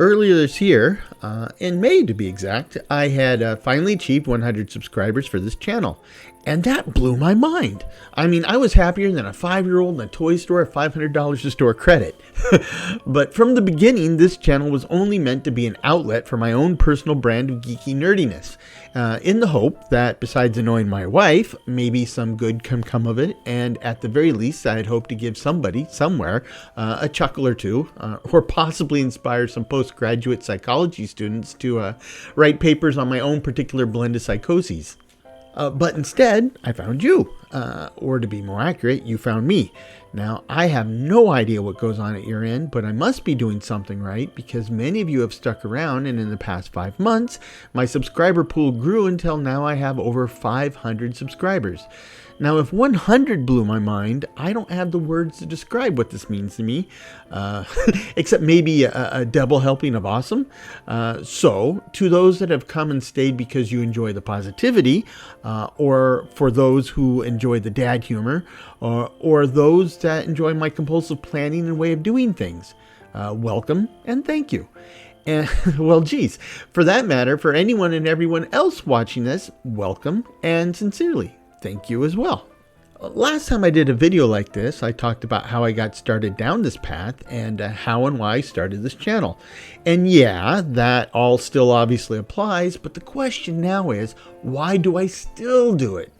Earlier this year, in May to be exact, I had finally achieved 100 subscribers for this channel. And that blew my mind. I mean, I was happier than a 5-year-old in a toy store at $500 to store credit. But from the beginning, this channel was only meant to be an outlet for my own personal brand of geeky nerdiness, in the hope that besides annoying my wife, maybe some good can come of it, and at the very least, I'd hope to give somebody, somewhere, a chuckle or two, or possibly inspire some postgraduate psychology students to write papers on my own particular blend of psychoses. But instead, I found you, or to be more accurate, you found me. Now, I have no idea what goes on at your end, but I must be doing something right because many of you have stuck around, and in the past 5 months, my subscriber pool grew until now I have over 500 subscribers. Now, if 100 blew my mind, I don't have the words to describe what this means to me, except maybe a double helping of awesome. So, to those that have come and stayed because you enjoy the positivity, or for those who enjoy the dad humor, or those that enjoy my compulsive planning and way of doing things, welcome and thank you. And, well, geez, for that matter, for anyone and everyone else watching this, welcome and sincerely. Thank you as well. Last time I did a video like this, I talked about how I got started down this path and how and why I started this channel. And yeah, that all still obviously applies, but the question now is, why do I still do it?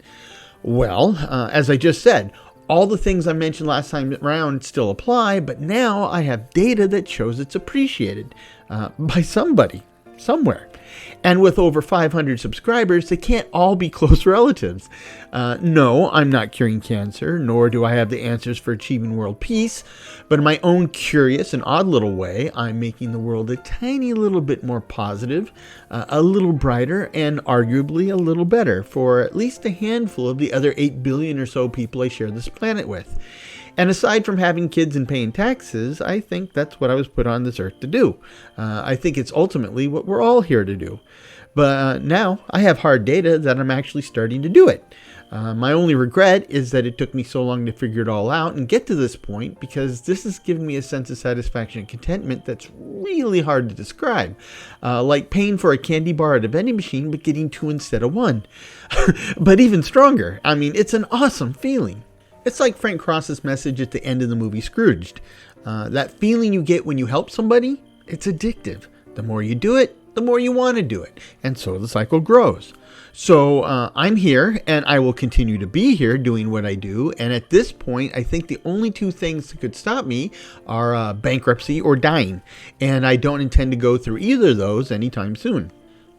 Well, as I just said, all the things I mentioned last time around still apply, but now I have data that shows it's appreciated by somebody, somewhere. And with over 500 subscribers, they can't all be close relatives. No, I'm not curing cancer, nor do I have the answers for achieving world peace. But in my own curious and odd little way, I'm making the world a tiny little bit more positive, a little brighter, and arguably a little better for at least a handful of the other 8 billion or so people I share this planet with. And aside from having kids and paying taxes, I think that's what I was put on this earth to do. I think it's ultimately what we're all here to do. But now I have hard data that I'm actually starting to do it. My only regret is that it took me so long to figure it all out and get to this point, because this has given me a sense of satisfaction and contentment that's really hard to describe. Like paying for a candy bar at a vending machine but getting 2 instead of 1. But even stronger. I mean, it's an awesome feeling. It's like Frank Cross's message at the end of the movie Scrooged. That feeling you get when you help somebody, it's addictive. The more you do it, the more you want to do it. And so the cycle grows. So I'm here, and I will continue to be here doing what I do. And at this point, I think the only 2 things that could stop me are bankruptcy or dying. And I don't intend to go through either of those anytime soon.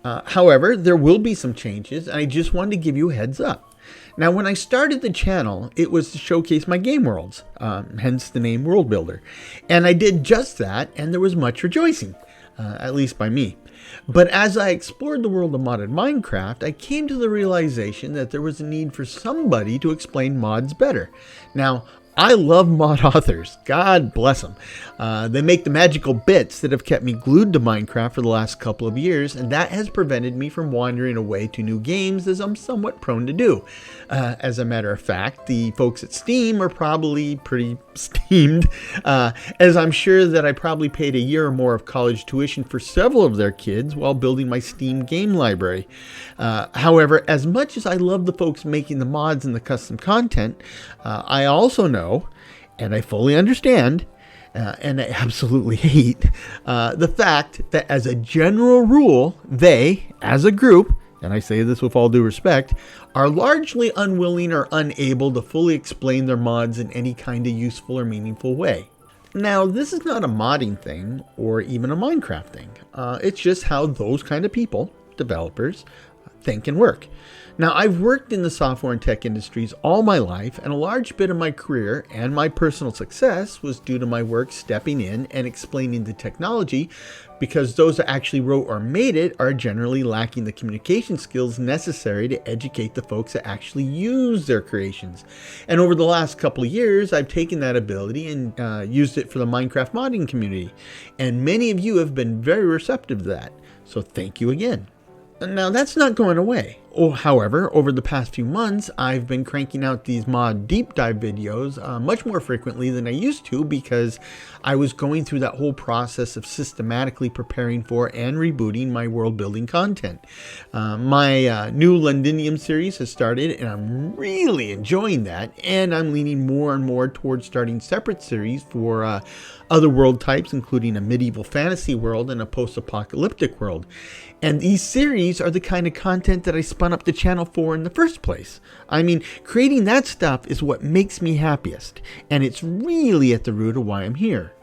However, there will be some changes, and I just wanted to give you a heads up. Now, when I started the channel, it was to showcase my game worlds, hence the name Worldbuilder. And I did just that, and there was much rejoicing, at least by me. But as I explored the world of modded Minecraft, I came to the realization that there was a need for somebody to explain mods better. Now, I love mod authors. God bless them. They make the magical bits that have kept me glued to Minecraft for the last couple of years, and that has prevented me from wandering away to new games, as I'm somewhat prone to do. As a matter of fact, the folks at Steam are probably pretty steamed, as I'm sure that I probably paid a year or more of college tuition for several of their kids while building my Steam game library. However, as much as I love the folks making the mods and the custom content, I also know, and I fully understand, and I absolutely hate, the fact that as a general rule, they, as a group, and I say this with all due respect, are largely unwilling or unable to fully explain their mods in any kind of useful or meaningful way. Now, this is not a modding thing or even a Minecraft thing. It's just how those kind of people, developers, think and work. Now, I've worked in the software and tech industries all my life, and a large bit of my career and my personal success was due to my work stepping in and explaining the technology, because those that actually wrote or made it are generally lacking the communication skills necessary to educate the folks that actually use their creations. And over the last couple of years, I've taken that ability and used it for the Minecraft modding community. And many of you have been very receptive to that. So thank you again. Now, that's not going away. However, over the past few months, I've been cranking out these mod deep dive videos much more frequently than I used to because I was going through that whole process of systematically preparing for and rebooting my world building content. My new Londinium series has started and I'm really enjoying that, and I'm leaning more and more towards starting separate series for other world types, including a medieval fantasy world and a post-apocalyptic world. And these series are the kind of content that I spun up the channel for in the first place. I mean, creating that stuff is what makes me happiest, and it's really at the root of why I'm here.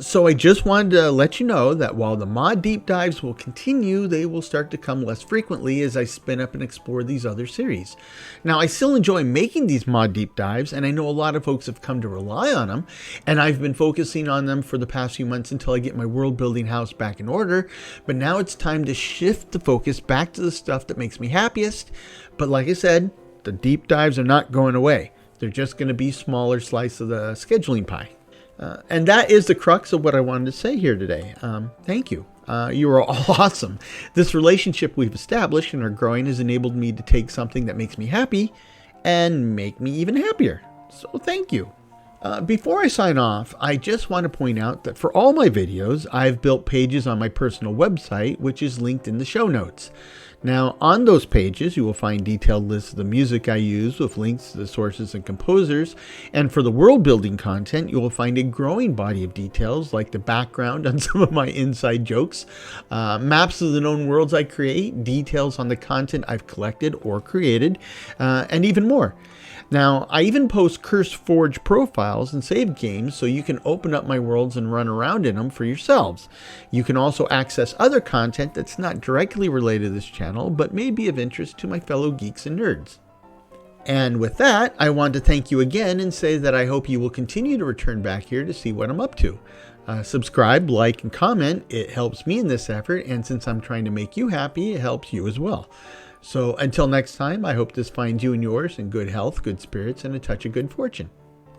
So I just wanted to let you know that while the mod deep dives will continue, they will start to come less frequently as I spin up and explore these other series. Now, I still enjoy making these mod deep dives, and I know a lot of folks have come to rely on them, and I've been focusing on them for the past few months until I get my world building house back in order. But now it's time to shift the focus back to the stuff that makes me happiest. But like I said, the deep dives are not going away. They're just going to be smaller slice of the scheduling pie. And that is the crux of what I wanted to say here today. Thank you. You are all awesome. This relationship we've established and are growing has enabled me to take something that makes me happy and make me even happier. So thank you. Before I sign off, I just want to point out that for all my videos, I've built pages on my personal website, which is linked in the show notes. Now, on those pages, you will find detailed lists of the music I use with links to the sources and composers. And for the world building content, you will find a growing body of details like the background on some of my inside jokes, maps of the known worlds I create, details on the content I've collected or created, and even more. Now, I even post Curse Forge profiles and save games so you can open up my worlds and run around in them for yourselves. You can also access other content that's not directly related to this channel, but may be of interest to my fellow geeks and nerds. And with that, I want to thank you again and say that I hope you will continue to return back here to see what I'm up to. Subscribe, like, and comment. It helps me in this effort, and since I'm trying to make you happy, it helps you as well. So until next time, I hope this finds you and yours in good health, good spirits, and a touch of good fortune.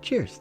Cheers.